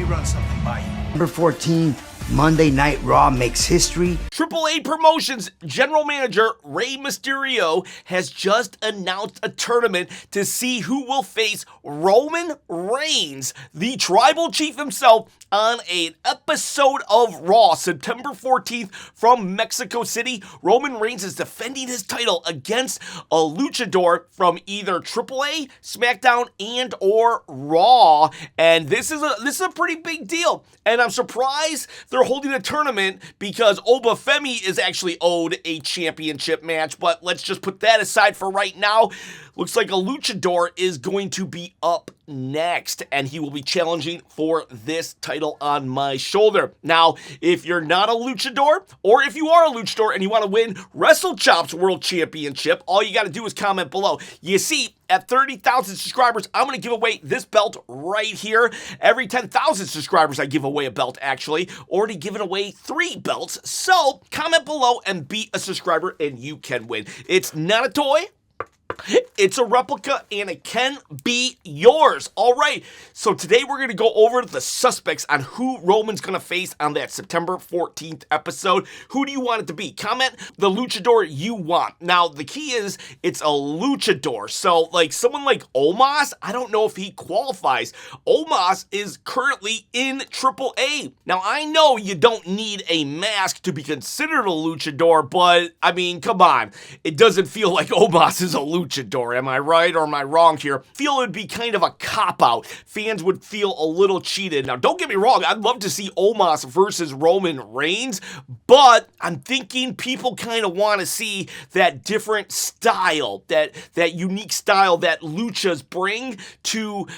run something by you. Number 14, Monday Night Raw makes history. AAA Promotions General Manager Rey Mysterio has just announced a tournament to see who will face Roman Reigns, the tribal chief himself, on an episode of Raw, September 14th from Mexico City. Roman Reigns is defending his title against a luchador from either AAA, SmackDown, and or Raw. And this is a pretty big deal. And I'm surprised they're holding a tournament because Obafemi is actually owed a championship match. But let's just put that aside for right now. Looks like a luchador is going to be up next, and he will be challenging for this title on my shoulder. Now, if you're not a luchador, or if you are a luchador and you want to win WrestleChop's World Championship, all you got to do is comment below. You see, at 30,000 subscribers, I'm going to give away this belt right here. Every 10,000 subscribers, I give away a belt, actually. Already given away 3 belts. So, comment below and be a subscriber, and you can win. It's not a toy. It's a replica, and it can be yours. All right, so today we're going to go over the suspects on who Roman's going to face on that September 14th episode. Who do you want it to be? Comment the luchador you want. Now, the key is it's a luchador. So, like someone like Omos, I don't know if he qualifies. Omos is currently in AAA. Now, I know you don't need a mask to be considered a luchador, but, I mean, come on. It doesn't feel like Omos is a luchador. Am I right or am I wrong here? Feel it would be kind of a cop-out. Fans would feel a little cheated. Now, don't get me wrong. I'd love to see Omos versus Roman Reigns, but I'm thinking people kind of want to see that different style, that unique style that luchas bring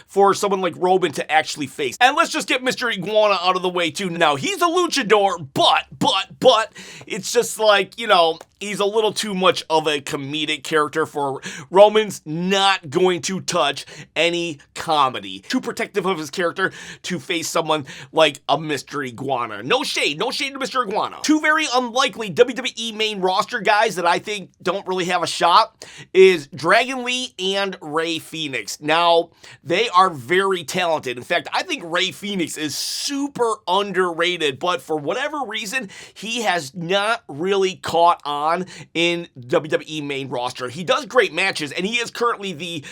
for someone like Roman to actually face. And let's just get Mr. Iguana out of the way too. Now, he's a luchador, but it's just like, you know, he's a little too much of a comedic character for Roman's not going to touch any comedy. Too protective of his character to face someone like a Mr. Iguana. No shade to Mr. Iguana. 2 very unlikely WWE main roster guys that I think don't really have a shot is Dragon Lee and Rey Fenix. Now, they are very talented. In fact, I think Rey Fenix is super underrated, but for whatever reason, he has not really caught on in WWE main roster. He does great matches, and he is currently the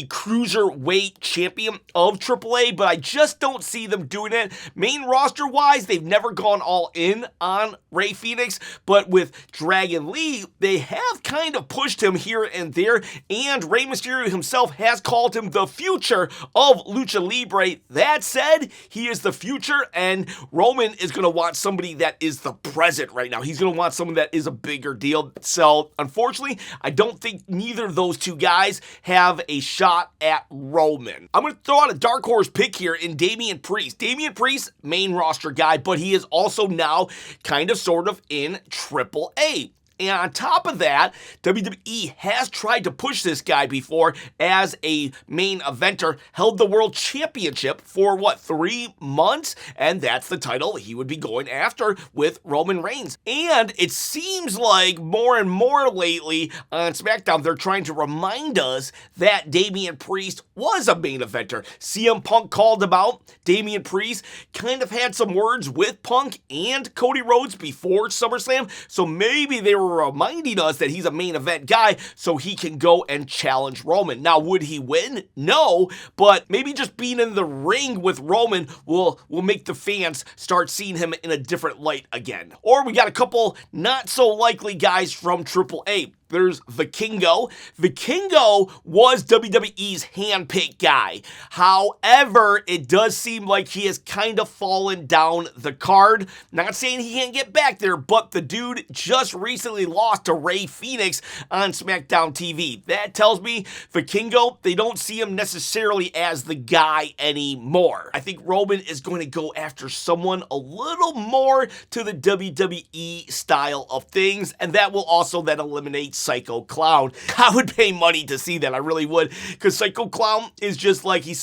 cruiserweight champion of AAA, but I just don't see them doing it. Main roster-wise, they've never gone all in on Rey Fenix, but with Dragon Lee, they have kind of pushed him here and there, and Rey Mysterio himself has called him the future of Lucha Libre. That said, he is the future, and Roman is going to want somebody that is the present right now. He's going to want someone that is a bigger deal. So, unfortunately, I don't think neither of those two guys have a shot at Roman. I'm going to throw out a dark horse pick here in Damian Priest. Damian Priest, main roster guy, but he is also now kind of sort of in AAA. And on top of that, WWE has tried to push this guy before as a main eventer, held the World Championship for, 3 months? And that's the title he would be going after with Roman Reigns. And it seems like more and more lately on SmackDown, they're trying to remind us that Damian Priest was a main eventer. CM Punk called him out. Damian Priest kind of had some words with Punk and Cody Rhodes before SummerSlam, so maybe they were reminding us that he's a main event guy so he can go and challenge Roman. Now, would he win? No, but maybe just being in the ring with Roman will make the fans start seeing him in a different light again. Or we got a couple not so likely guys from AAA. There's Vikingo. Vikingo was WWE's handpicked guy. However, it does seem like he has kind of fallen down the card. Not saying he can't get back there, but the dude just recently lost to Rey Fenix on SmackDown TV. That tells me Vikingo, they don't see him necessarily as the guy anymore. I think Roman is going to go after someone a little more to the WWE style of things, and that will also then eliminate Psycho Clown. I would pay money to see that. I really would, because Psycho Clown is just like, you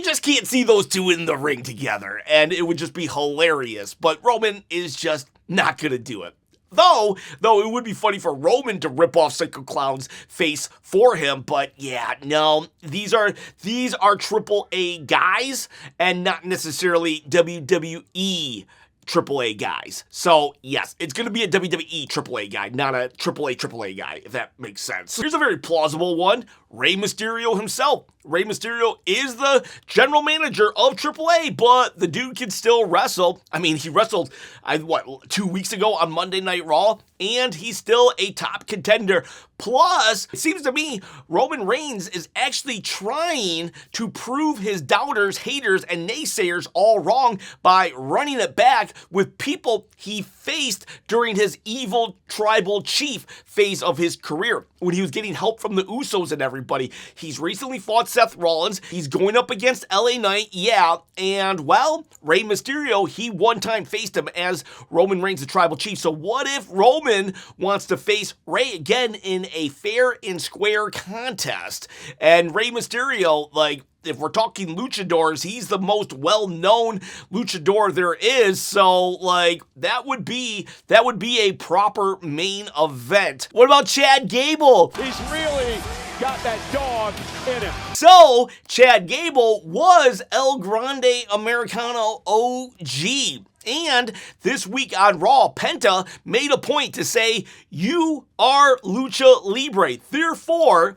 just can't see those two in the ring together, and it would just be hilarious. But Roman is just not gonna do it. Though it would be funny for Roman to rip off Psycho Clown's face for him, but yeah, no, these are AAA guys and not necessarily WWE AAA guys. So yes, it's going to be a WWE AAA guy, not a AAA guy, if that makes sense. Here's a very plausible one. Rey Mysterio himself. Rey Mysterio is the general manager of AAA, but the dude can still wrestle. I mean, he wrestled, 2 weeks ago on Monday Night Raw, and he's still a top contender. Plus, it seems to me Roman Reigns is actually trying to prove his doubters, haters, and naysayers all wrong by running it back with people he faced during his evil tribal chief phase of his career, when he was getting help from the Usos and everybody. He's recently fought Seth Rollins. He's going up against LA Knight, yeah, and well, Rey Mysterio, he one time faced him as Roman Reigns, the tribal chief. So what if Roman wants to face Rey again in a fair and square contest? And Rey Mysterio, like, if we're talking luchadors, he's the most well-known luchador there is. So, like, that would be a proper main event. What about Chad Gable? He's really got that dog in him. So, Chad Gable was El Grande Americano OG. And this week on Raw, Penta made a point to say, you are Lucha Libre. Therefore,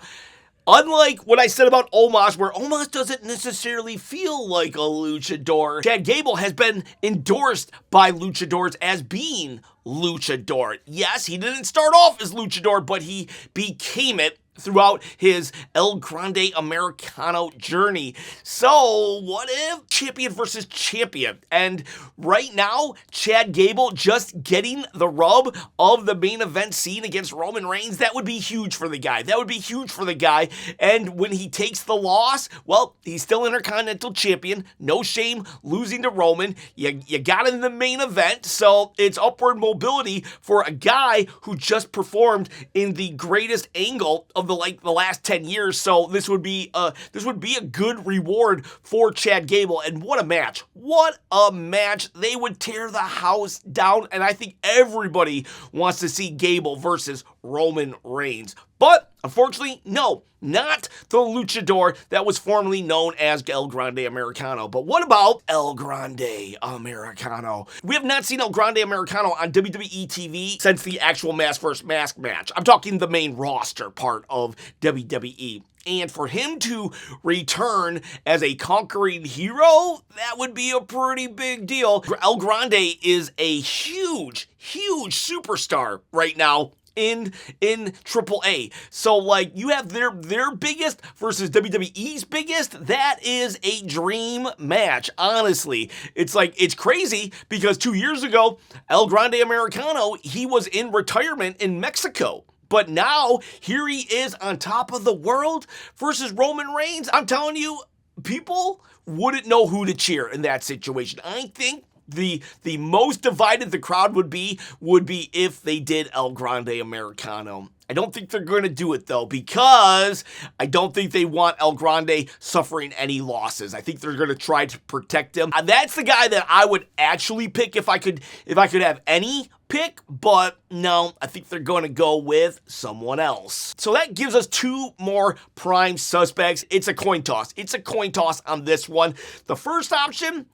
unlike what I said about Omos, where Omos doesn't necessarily feel like a luchador, Chad Gable has been endorsed by luchadors as being luchador. Yes, he didn't start off as luchador, but he became it throughout his El Grande Americano journey. So what if champion versus champion? And right now, Chad Gable just getting the rub of the main event scene against Roman Reigns, that would be huge for the guy. That would be huge for the guy. And when he takes the loss, well, he's still Intercontinental Champion. No shame losing to Roman. You got him in the main event, so it's upward mobility for a guy who just performed in the greatest angle of the last 10 years. So this would be a good reward for Chad Gable. And what a match. What a match. They would tear the house down, and I think everybody wants to see Gable versus Roman Reigns. But unfortunately, no, not the luchador that was formerly known as El Grande Americano. But what about El Grande Americano? We have not seen El Grande Americano on WWE TV since the actual mask versus mask match. I'm talking the main roster part of WWE. And for him to return as a conquering hero, that would be a pretty big deal. El Grande is a huge superstar right now in AAA. So like, you have their biggest versus WWE's biggest. That is a dream match. Honestly, it's crazy because 2 years ago, El Grande Americano, he was in retirement in Mexico. But now, here he is on top of the world versus Roman Reigns. I'm telling you, people wouldn't know who to cheer in that situation. I think the most divided the crowd would be if they did El Grande Americano. I don't think they're going to do it, though, because I don't think they want El Grande suffering any losses. I think they're going to try to protect him. That's the guy that I would actually pick if I could have any pick, but no, I think they're going to go with someone else. So that gives us two more prime suspects. It's a coin toss. It's a coin toss on this one. The first option,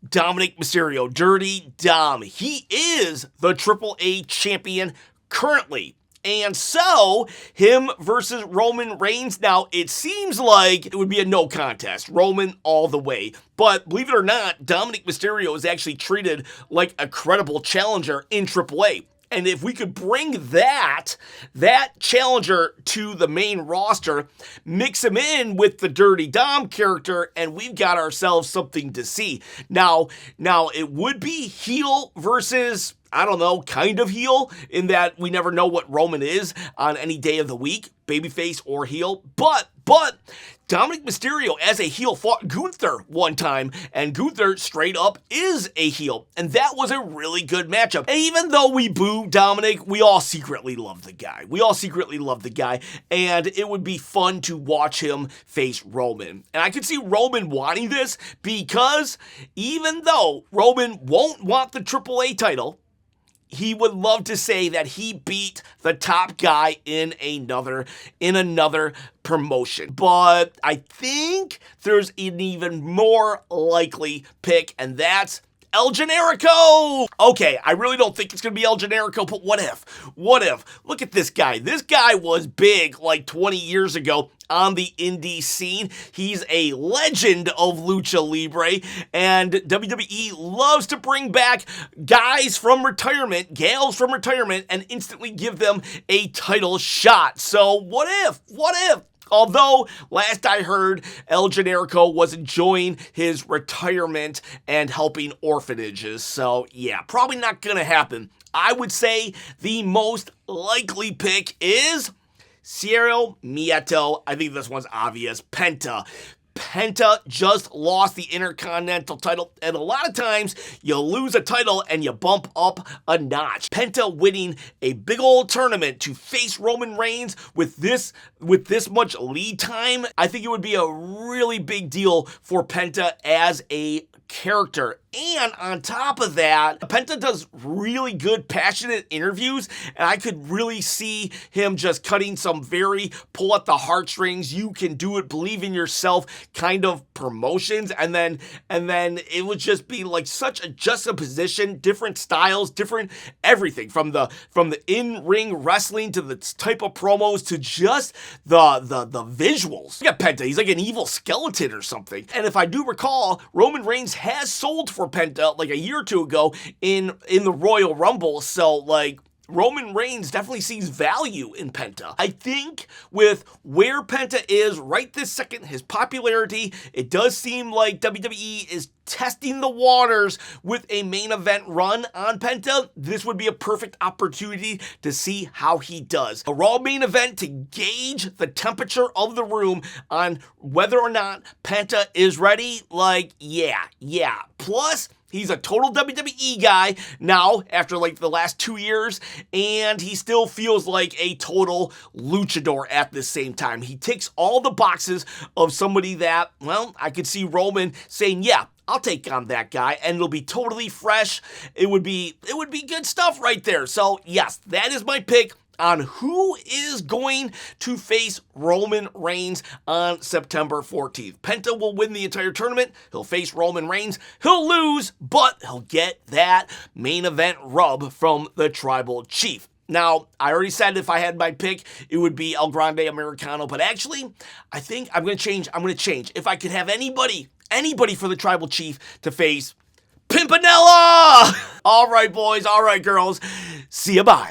Dominic Mysterio, Dirty Dom. He is the AAA champion currently. And so, him versus Roman Reigns. Now, it seems like it would be a no contest. Roman all the way. But believe it or not, Dominic Mysterio is actually treated like a credible challenger in AAA. And if we could bring that challenger to the main roster, mix him in with the Dirty Dom character, and we've got ourselves something to see. Now it would be heel versus, I don't know, kind of heel, in that we never know what Roman is on any day of the week, babyface or heel. But Dominic Mysterio as a heel fought Gunther one time, and Gunther straight up is a heel, and that was a really good matchup. And even though we boo Dominic, we all secretly love the guy. And it would be fun to watch him face Roman. And I could see Roman wanting this, because even though Roman won't want the AAA title, he would love to say that he beat the top guy in another promotion. But I think there's an even more likely pick, and that's El Generico! Okay, I really don't think it's going to be El Generico, but what if? What if? Look at this guy. This guy was big like 20 years ago on the indie scene. He's a legend of Lucha Libre, and WWE loves to bring back guys from retirement, gals from retirement, and instantly give them a title shot. So what if? What if? Although, last I heard, El Generico was enjoying his retirement and helping orphanages. So, yeah, probably not going to happen. I would say the most likely pick is Cero Miedo. I think this one's obvious. Penta. Penta just lost the Intercontinental title, and a lot of times you lose a title and you bump up a notch. Penta winning a big old tournament to face Roman Reigns with this much lead time, I think it would be a really big deal for Penta as a character. And on top of that, Penta does really good, passionate interviews, and I could really see him just cutting some very pull at the heartstrings, you can do it, believe in yourself kind of promotions, and then it would just be like such a juxtaposition, different styles, different everything from the in-ring wrestling to the type of promos to just the visuals. Look at Penta, he's like an evil skeleton or something. And if I do recall, Roman Reigns has sold for Penta like a year or two ago in the Royal Rumble, so like Roman Reigns definitely sees value in Penta. I think with where Penta is right this second, his popularity, it does seem like WWE is testing the waters with a main event run on Penta. This would be a perfect opportunity to see how he does. A Raw main event to gauge the temperature of the room on whether or not Penta is ready. Like, yeah. Plus, he's a total WWE guy now after like the last 2 years, and he still feels like a total luchador at the same time. He ticks all the boxes of somebody that, well, I could see Roman saying, yeah, I'll take on that guy, and it'll be totally fresh. It would be good stuff right there. So yes, that is my pick on who is going to face Roman Reigns on September 14th. Penta will win the entire tournament. He'll face Roman Reigns. He'll lose, but he'll get that main event rub from the Tribal Chief. Now, I already said if I had my pick, it would be El Grande Americano, but actually, I think I'm going to change. If I could have anybody for the Tribal Chief to face, Pimpinella! All right, boys. All right, girls. See ya, bye.